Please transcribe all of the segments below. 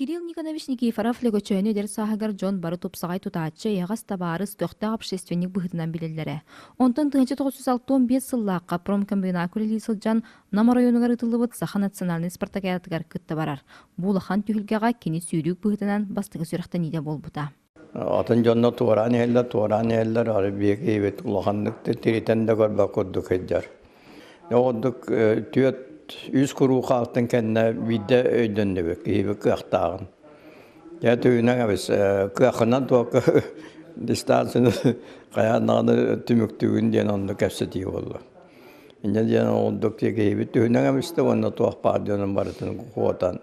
Кирилл Никонович Никифоров лөгөчөйүнү дер саһагар Джон бары тупсагай тутааччы ягас табаарыс төхтө общественник быһытынан билеллере. Онтон 1965 сыллаакка промкомбинат күлели сылжан Нам районугар ытылыбыт Саха национальный спартакиадыгар кытта барар. Булахан түһүлгэҕэ кини сүүрүүк быһытынан бастыгы сүрэхтэн иде болбута. Атын жонно туоран эллер арбиек эбет улаханнык тиритен да горба курдук эджар. Одук түөт үз куруу хаалтын кенне виде өйдөндөбөк эбе кыактагын. Я түйүнөн абыс кыахынан туак дистанцияны каянагы түмүктүгүн ден онду кепсети болду. Инде ден одук теге эбе түйүнөн абысты онно туак бардын бартын куотан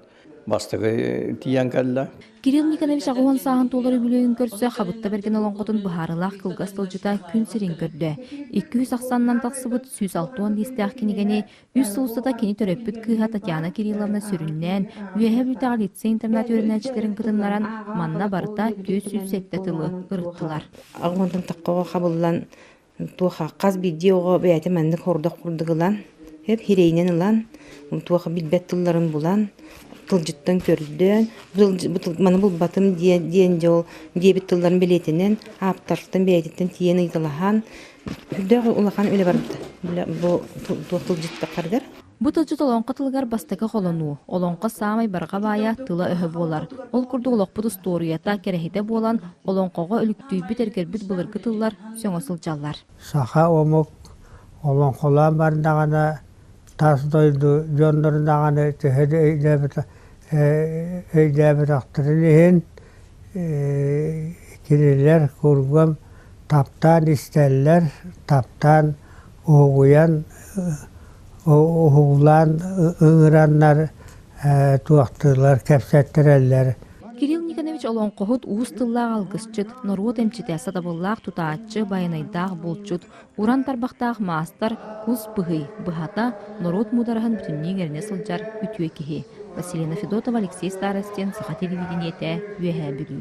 бастыгы тиян калла. Кирилл Никонович агуан саһын толары бүлөйүн көрсө хабытта берген олоңготун быһаарылаах кылгас тылжыта күн сирин көрдө. 290-нан таксыбыт 106 листеах кинигени 100 сылыстата кини төрөппүт кыыха Татьяна Кирилловна сүрүннен үйэһэ бүтаға лице интернат өрүнәчилерин кытыннаран манна барыта 407 тылы ырыттылар. Агуантан таккага хабыллан туха каз видеого бәйте мәндик хордок курдыгылан хеп хирейнен улан туха билбет тылларын булан тылжыттан көрдөн мана бул батым диен жол дебит тылларын билетинен аптартан бәйтен тиен ыйтылахан хүдө улахан эле барып бу тылжытта кардар. Бу тылжыт олоңка тылгар бастыгы холонуу, олоңка самай барга бая тыла өһө болар. Ол курдугулокпут историята керехите болан олоңкого өлүктүүбүт эргербит былыргы тыллар сөңөсылжаллар. Саха омук олоңколан бардагана тас дойду жондордагана tehede öydäbit aktırılığın kiriller kurgum taptan isterler, taptan oğuyan, oğulan, ığıranlar tuaktırlar, kepsettirerler. Кирилл Никонович олоңкохут уус тыллаах алгысчыт, норут эмчитээса табыллаах тутааччы байынайдаах болчут, уран тарбахтаах маастар, кус быһый, быһата, норут мудараһын бүтүннии эрне сылдьар үтүө киһи. Василина Федотова, Алексей Старостин, Саха телевидениете, үөһэ бүгү.